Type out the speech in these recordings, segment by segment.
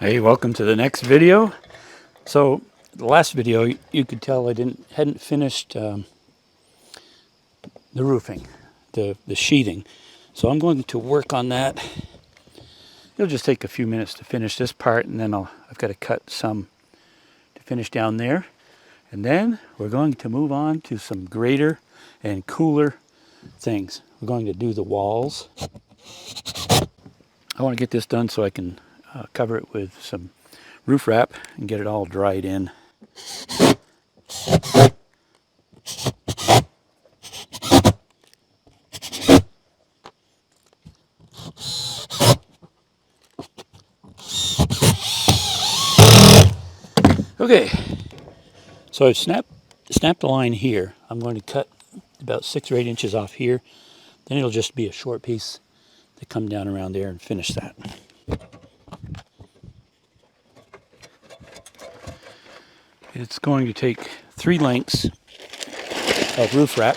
Hey, welcome to the next video. So the last video you could tell I hadn't finished the roofing, the sheathing. So I'm going to work on that. It'll just take a few minutes to finish this part, and then I've got to cut some to finish down there. And then we're going to move on to some greater and cooler things. We're going to do the walls. I want to get this done so I can cover it with some roof wrap and get it all dried in. Okay, so I've snapped the line here. I'm going to cut about 6 or 8 inches off here. Then it'll just be a short piece to come down around there and finish that. It's going to take 3 lengths of roof wrap.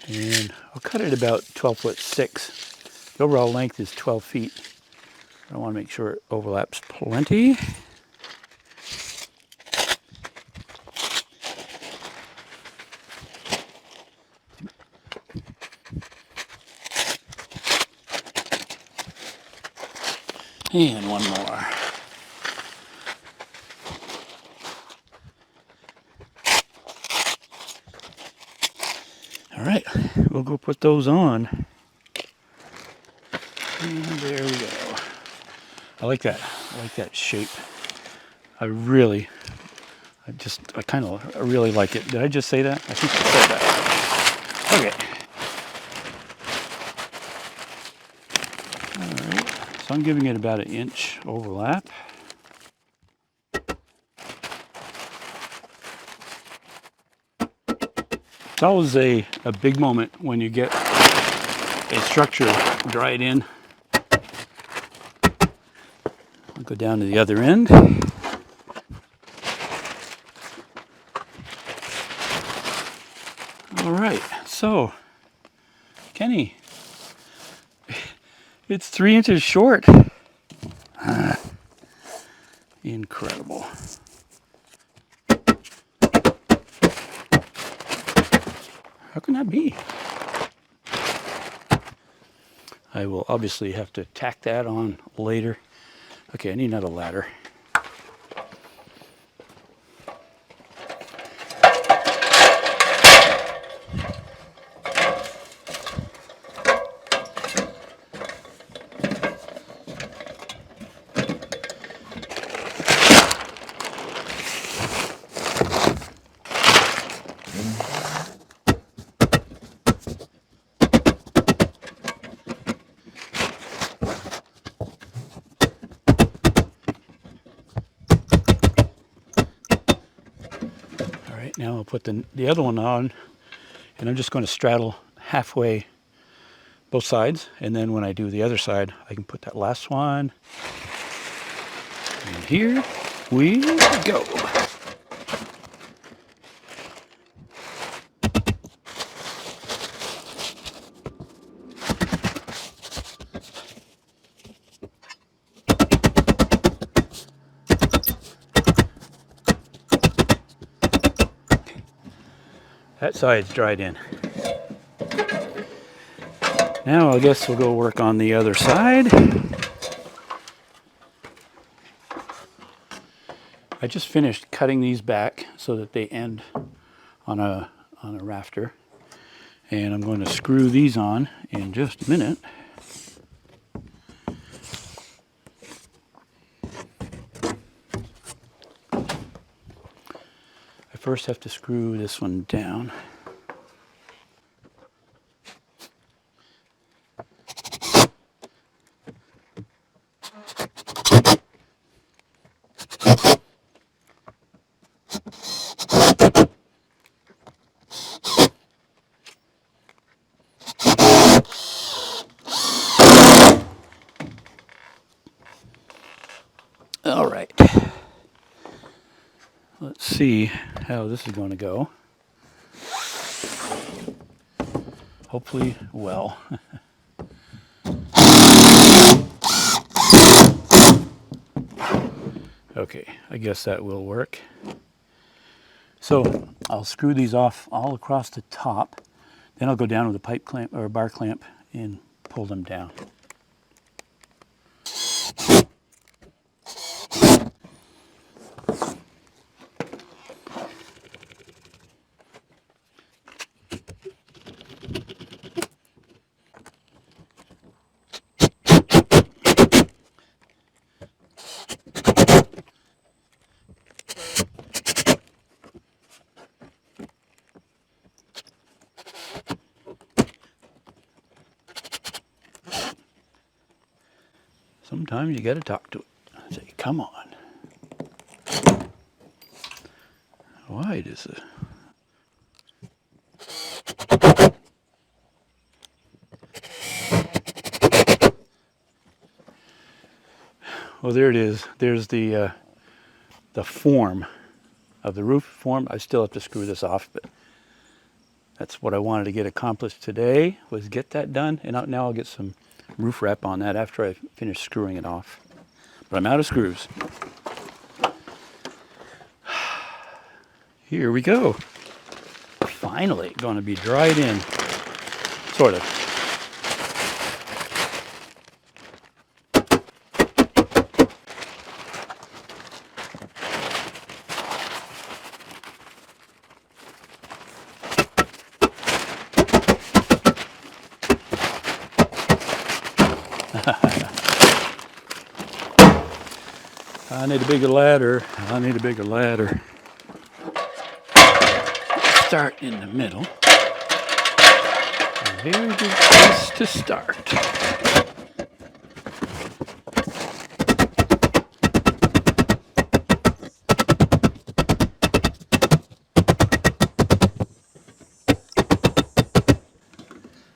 And I'll cut it about 12'6". The overall length is 12 feet. I want to make sure it overlaps plenty. And one more. All right, we'll go put those on. And there we go. I like that. I like that shape. I really like it. Did I just say that? I think I said that. Okay. All right. So I'm giving it about 1 inch overlap. It's always a big moment when you get a structure dried in. I'll go down to the other end. All right, so Kenny, it's 3 inches short. Incredible. How can that be? I will obviously have to tack that on later. Okay, I need another ladder. Now I'll put the other one on, and I'm just going to straddle halfway both sides, and then when I do the other side, I can put that last one. And here we go. That side's dried in. Now I guess we'll go work on the other side. I just finished cutting these back so that they end on a rafter. And I'm going to screw these on in just a minute. I first have to screw this one down. All right. Let's see how this is going to go. Hopefully well. Okay, I guess that will work. So I'll screw these off all across the top. Then I'll go down with a pipe clamp or a bar clamp and pull them down. Sometimes you got to talk to it. Say, come on. Why does it? Well, there it is. There's the form of the roof form. I still have to screw this off, but that's what I wanted to get accomplished today, was get that done. And now I'll get some roof wrap on that after I finish screwing it off. But I'm out of screws. Here we go. Finally going to be dried in, sort of. I need a bigger ladder. I need a bigger ladder. Start in the middle. A very good place to start.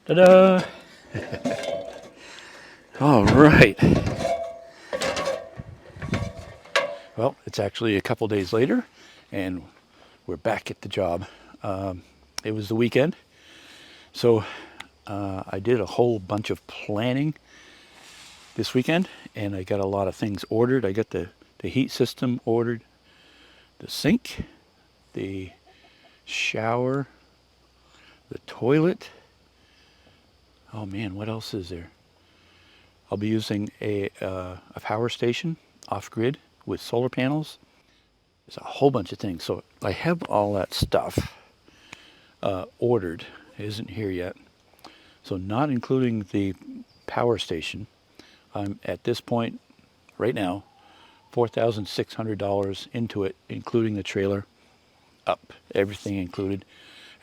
Ta-da! All right. Well, it's actually a couple days later, and we're back at the job. It was the weekend, so I did a whole bunch of planning this weekend, and I got a lot of things ordered. I got the heat system ordered, the sink, the shower, the toilet. Oh man, what else is there? I'll be using a power station off-grid with solar panels. There's a whole bunch of things. So I have all that stuff ordered. It isn't here yet. So not including the power station, I'm at this point right now $4,600 into it, including the trailer, up, everything included,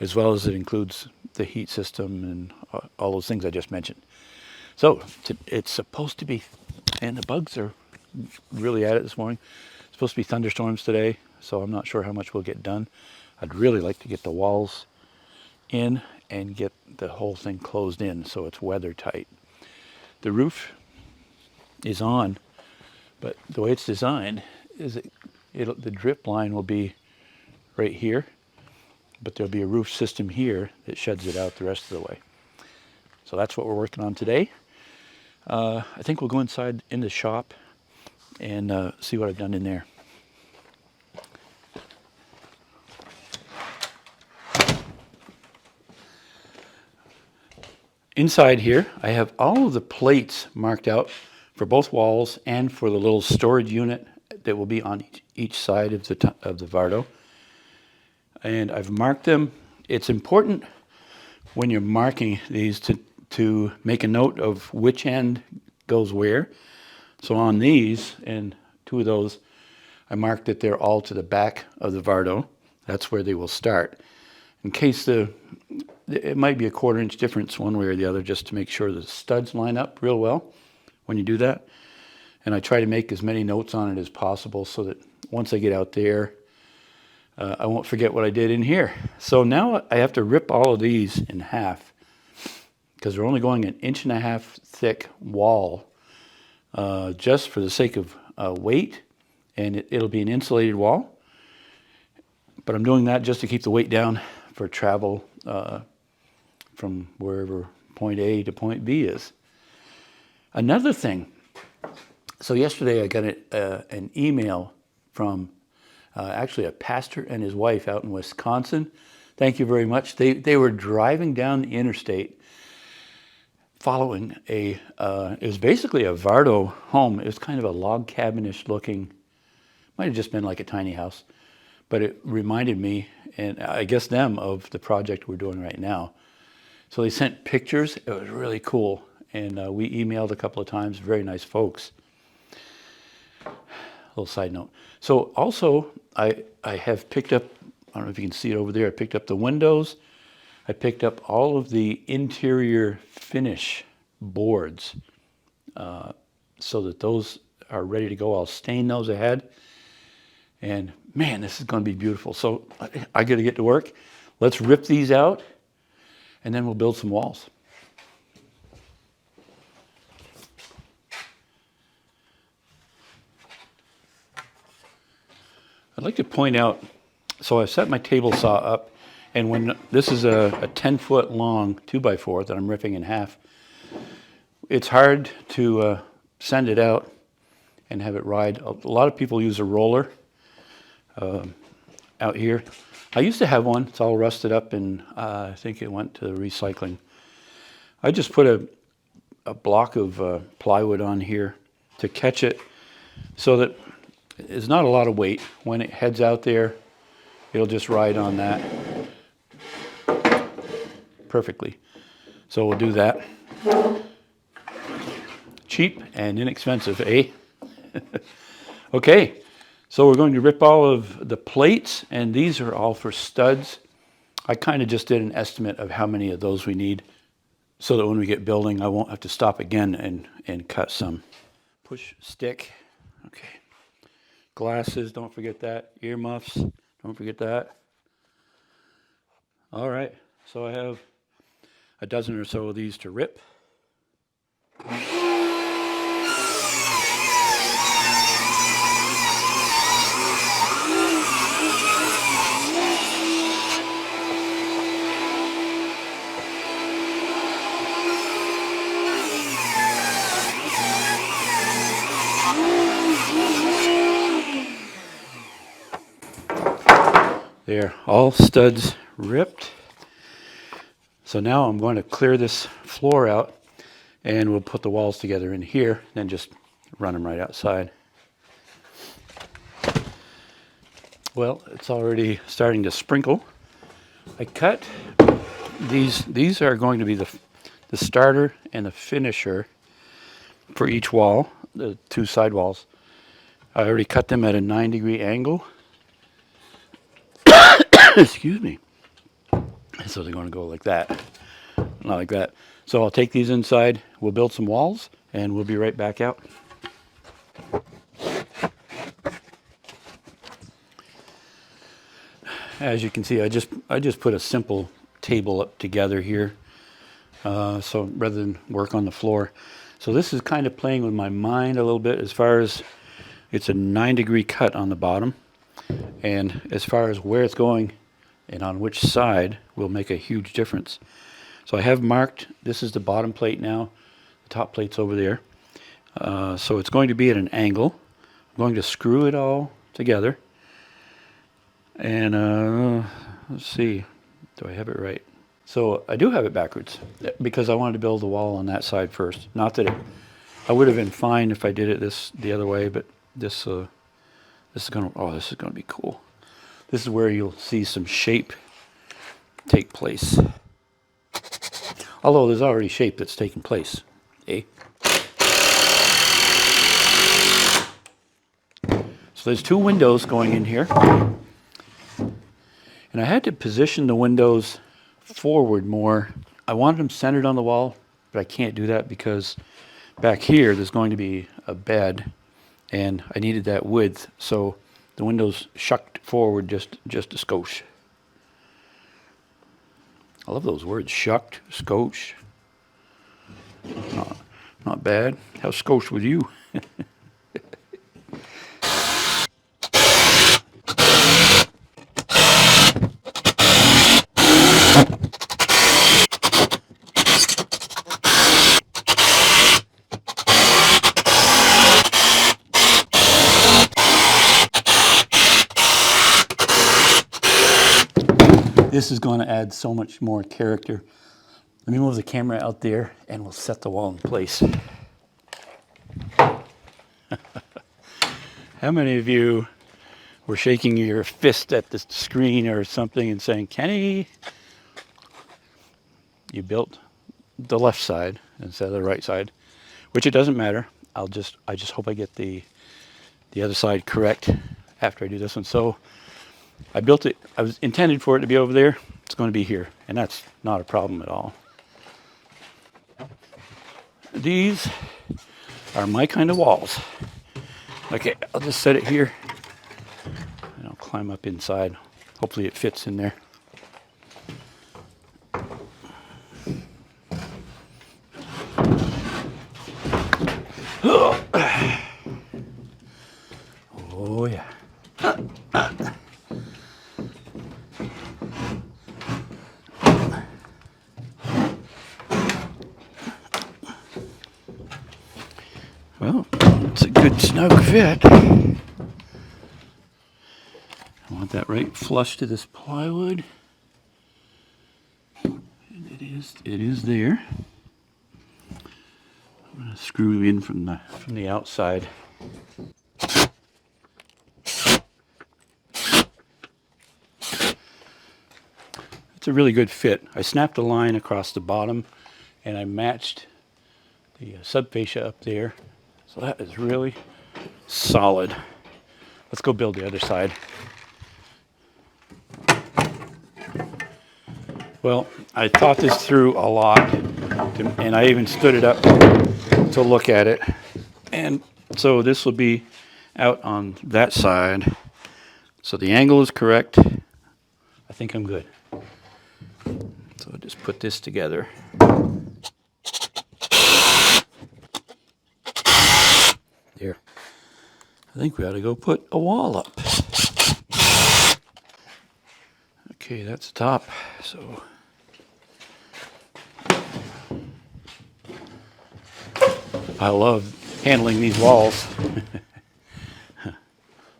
as well as it includes the heat system and all those things I just mentioned. So it's supposed to be, and the bugs are really at it this morning. It's supposed to be thunderstorms today, so I'm not sure how much we'll get done. I'd really like to get the walls in and get the whole thing closed in so it's weather tight. The roof is on, but the way it's designed is the drip line will be right here, but there'll be a roof system here that sheds it out the rest of the way. So that's what we're working on today. I think we'll go inside in the shop and see what I've done in there. Inside here, I have all of the plates marked out for both walls and for the little storage unit that will be on each side of the Vardo. And I've marked them. It's important when you're marking these to make a note of which end goes where. So on these, and two of those, I marked that they're all to the back of the Vardo. That's where they will start. In case it might be a 1/4 inch difference one way or the other, just to make sure the studs line up real well when you do that. And I try to make as many notes on it as possible so that once I get out there, I won't forget what I did in here. So now I have to rip all of these in half because we're only going 1.5 inches thick wall just for the sake of weight, and it'll be an insulated wall. But I'm doing that just to keep the weight down for travel from wherever point A to point B is. Another thing, so yesterday I got an email from actually a pastor and his wife out in Wisconsin. Thank you very much. They were driving down the interstate following it was basically a Vardo home. It was kind of a log cabinish looking, might have just been like a tiny house, but it reminded me, and I guess them, of the project we're doing right now. So they sent pictures. It was really cool. And we emailed a couple of times. Very nice folks. A little side note. So also, I have picked up, I don't know if you can see it over there, I picked up the windows. I picked up all of the interior finish boards so that those are ready to go. I'll stain those ahead. And man, this is going to be beautiful. So I got to get to work. Let's rip these out, and then we'll build some walls. I'd like to point out, so I've set my table saw up, and when this is a 10-foot long 2x4 that I'm ripping in half, it's hard to send it out and have it ride. A lot of people use a roller out here. I used to have one. It's all rusted up, and I think it went to recycling. I just put a block of plywood on here to catch it so that it's not a lot of weight. When it heads out there, it'll just ride on that perfectly. So we'll do that. Cheap and inexpensive, eh? Okay, so we're going to rip all of the plates, and these are all for studs. I kind of just did an estimate of how many of those we need so that when we get building, I won't have to stop again and cut some. Push stick, okay. Glasses, don't forget that. Earmuffs, don't forget that. All right, so I have a dozen or so of these to rip. There, all studs ripped. So now I'm going to clear this floor out, and we'll put the walls together in here, then just run them right outside. Well, it's already starting to sprinkle. I cut these are going to be the starter and the finisher for each wall, the two side walls. I already cut them at a 9-degree angle. Excuse me. So they're going to go like that, not like that. So I'll take these inside, we'll build some walls, and we'll be right back out. As you can see, I just put a simple table up together here, so rather than work on the floor. So this is kind of playing with my mind a little bit as far as it's a 9-degree cut on the bottom, and as far as where it's going and on which side will make a huge difference. So I have marked, this is the bottom plate now, the top plate's over there. So it's going to be at an angle. I'm going to screw it all together. And let's see, do I have it right? So I do have it backwards because I wanted to build the wall on that side first. Not that I would have been fine if I did it the other way, but this is gonna be cool. This is where you'll see some shape take place. Although there's already shape that's taking place, eh? So there's two windows going in here. And I had to position the windows forward more. I wanted them centered on the wall, but I can't do that because back here there's going to be a bed, and I needed that width, so the windows shucked forward just a skosh. I love those words, shucked, skosh. Not bad. How skosh with you? This is going to add so much more character. Let me move the camera out there and we'll set the wall in place. How many of you were shaking your fist at the screen or something and saying, Kenny, you built the left side instead of the right side, which it doesn't matter. I just hope I get the other side correct after I do this one. So I built it, I was intended for it to be over there. It's going to be here, and that's not a problem at all. These are my kind of walls. Okay, I'll just set it here and I'll climb up inside. Hopefully it fits in there. Oh yeah. Well, it's a good snug fit. I want that right flush to this plywood. And it is there. I'm going to screw in from the outside. It's a really good fit. I snapped a line across the bottom and I matched the subfascia up there. So that is really solid. Let's go build the other side. Well, I thought this through a lot, and I even stood it up to look at it. And so this will be out on that side. So the angle is correct. I think I'm good. So I'll just put this together. There. I think we ought to go put a wall up. Okay, that's the top. So I love handling these walls.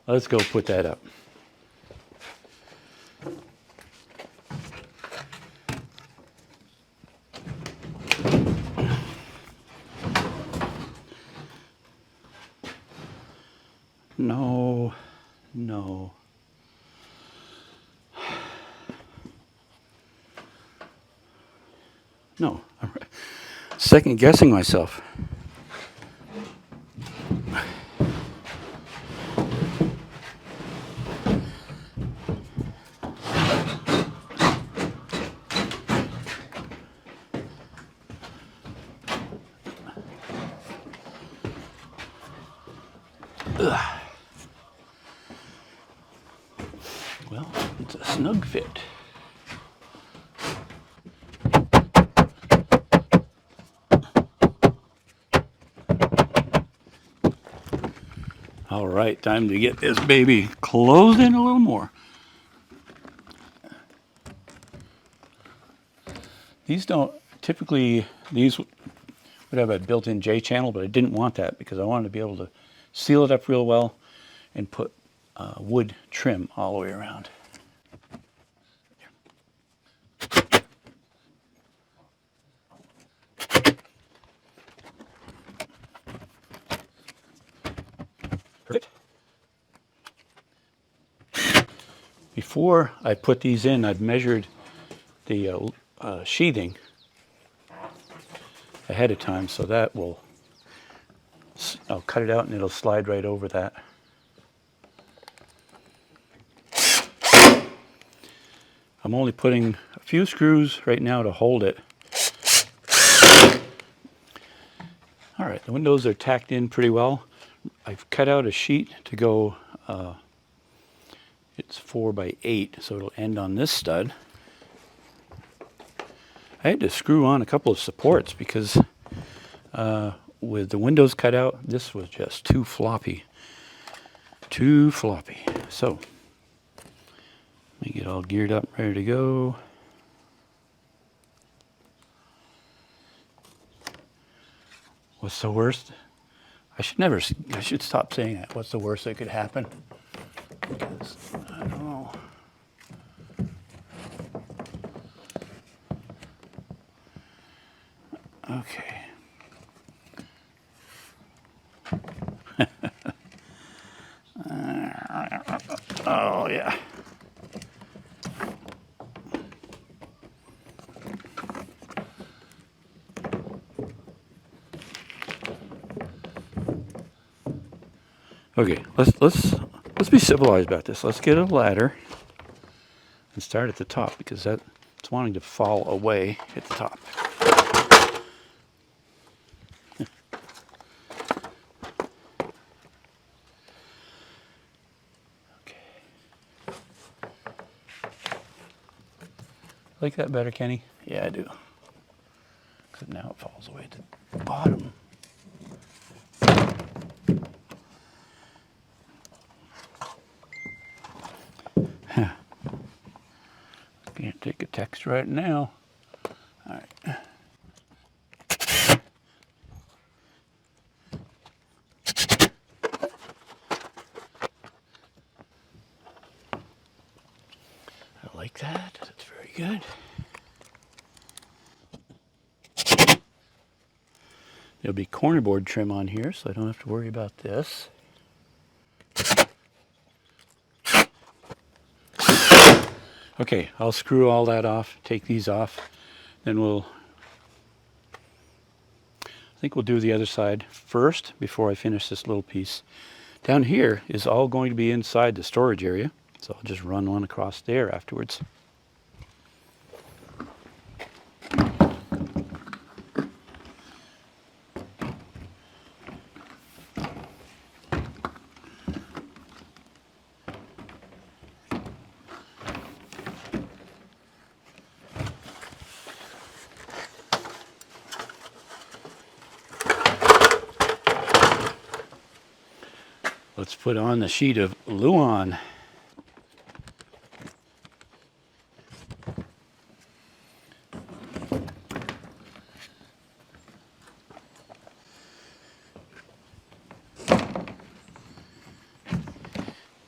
Let's go put that up. No, no. No, I'm second guessing myself. Ugh. Well, it's a snug fit. All right, time to get this baby closed in a little more. These don't, typically these would have a built-in J channel, but I didn't want that because I wanted to be able to seal it up real well and put wood trim all the way around. Perfect. Before I put these in, I've measured the sheathing ahead of time, so that will, I'll cut it out and it'll slide right over that. I'm only putting a few screws right now to hold it. All right, the windows are tacked in pretty well. I've cut out a sheet to go, it's 4 by 8, so it'll end on this stud. I had to screw on a couple of supports because with the windows cut out, this was just too floppy. Too floppy. So, let me get all geared up, ready to go. What's the worst? I should stop saying that. What's the worst that could happen? Because, I don't know. Okay. Oh, yeah. Okay, let's be civilized about this. Let's get a ladder and start at the top because it's wanting to fall away at the top. Okay. Like that better, Kenny? Yeah, I do. Except now it falls away at the bottom. Can't take a text right now. All right. I like that. That's very good. There'll be cornerboard trim on here, so I don't have to worry about this. Okay, I'll screw all that off, take these off, then I think we'll do the other side first before I finish this little piece. Down here is all going to be inside the storage area, so I'll just run one across there afterwards. Let's put on the sheet of Luan.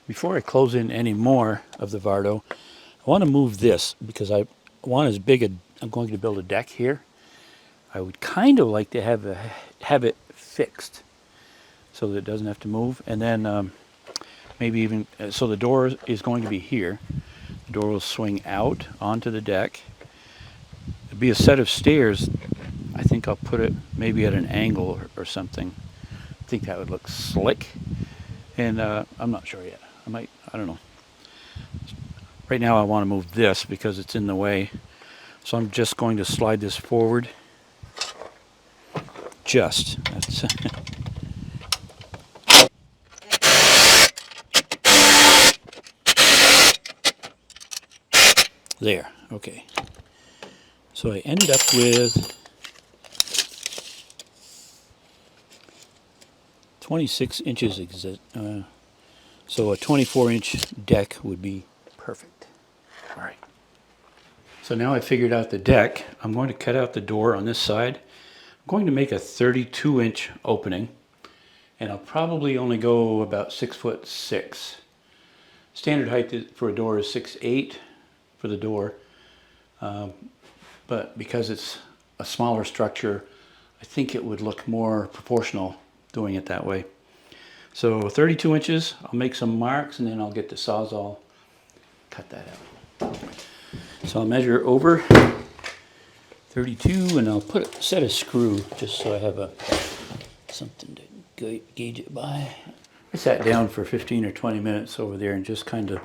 Before I close in any more of the Vardo, I want to move this because I want I'm going to build a deck here. I would kind of like to have it fixed so that it doesn't have to move, and then maybe even so the door is going to be here. The door will swing out onto the deck. It'll be a set of stairs. I think I'll put it maybe at an angle or something. I think that would look slick, and I'm not sure yet. I don't know. Right now I want to move this because it's in the way, so I'm just going to slide this forward. That's there. Okay. So I ended up with 26 inches. So a 24-inch deck would be perfect. All right. So now I figured out the deck. I'm going to cut out the door on this side. I'm going to make a 32-inch opening, and I'll probably only go about 6'6". Standard height for a door is 6'8" for the door, but because it's a smaller structure, I think it would look more proportional doing it that way. So 32 inches, I'll make some marks, and then I'll get the Sawzall, cut that out. So I'll measure over 32, and I'll put a set of screw just so I have something to gauge it by. I sat down for 15 or 20 minutes over there and just kind of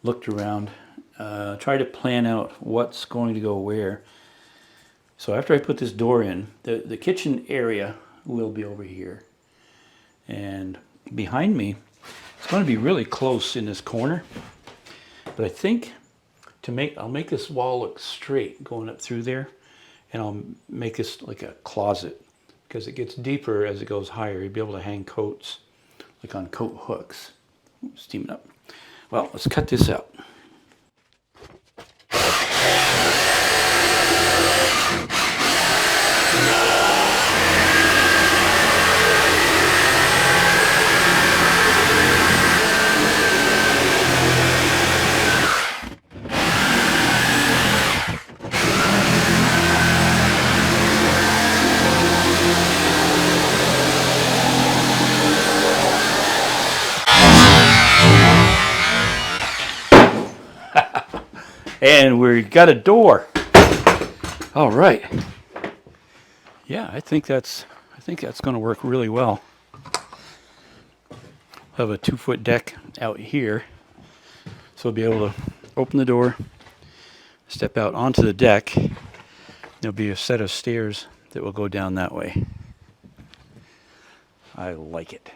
looked around, tried to plan out what's going to go where. So after I put this door in, the kitchen area will be over here. And behind me, it's going to be really close in this corner. But I think I'll make this wall look straight going up through there. And I'll make this like a closet because it gets deeper as it goes higher. You'll be able to hang coats like on coat hooks. Steaming up. Well, let's cut this out. And we got a door. All right. Yeah, I think that's going to work really well. Have a 2-foot deck out here, so we'll be able to open the door, step out onto the deck. There'll be a set of stairs that will go down that way. I like it.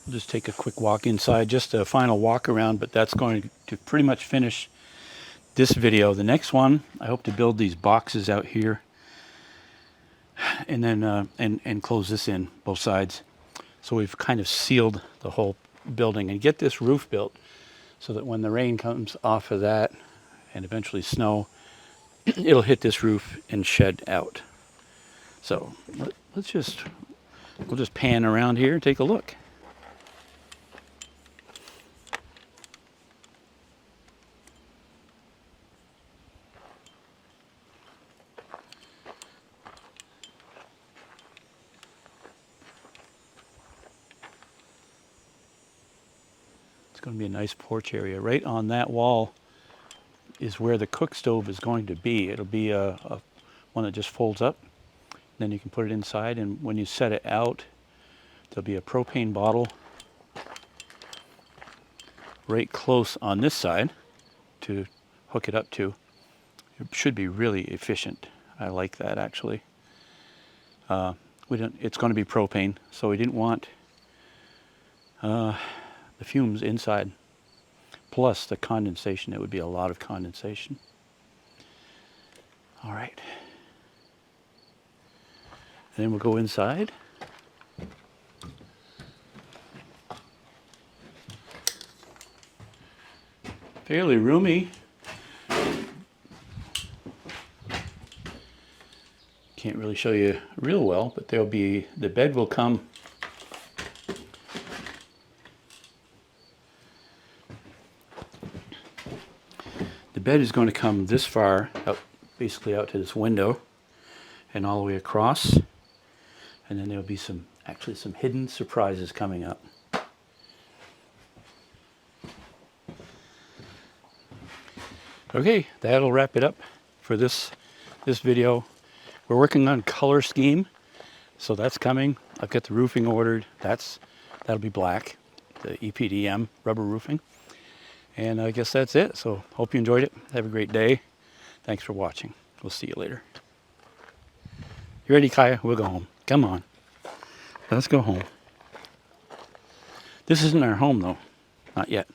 We'll just take a quick walk inside, just a final walk around, but that's going to pretty much finish this video. The next one, I hope to build these boxes out here, and then and close this in both sides, so we've kind of sealed the whole building, and get this roof built so that when the rain comes off of that and eventually snow, it'll hit this roof and shed out. So we'll just pan around here and take a look. It's going to be a nice porch area. Right on that wall is where the cook stove is going to be. It'll be a one that just folds up. Then you can put it inside, and when you set it out, there'll be a propane bottle right close on this side to hook it up to. It should be really efficient. I like that, actually. It's going to be propane, so we didn't want the fumes inside, plus the condensation. It would be a lot of condensation. All right. And then we'll go inside. Fairly roomy. Can't really show you real well, but the bed will come bed is going to come this far out, basically out to this window and all the way across, and then there'll be some hidden surprises coming up. Okay, that'll wrap it up for this video. We're working on color scheme, so that's coming. I've got the roofing ordered. That'll be black, the EPDM rubber roofing. And I guess that's it. So hope you enjoyed it. Have a great day. Thanks for watching. We'll see you later. You ready, Kaya? We'll go home. Come on. Let's go home. This isn't our home, though. Not yet.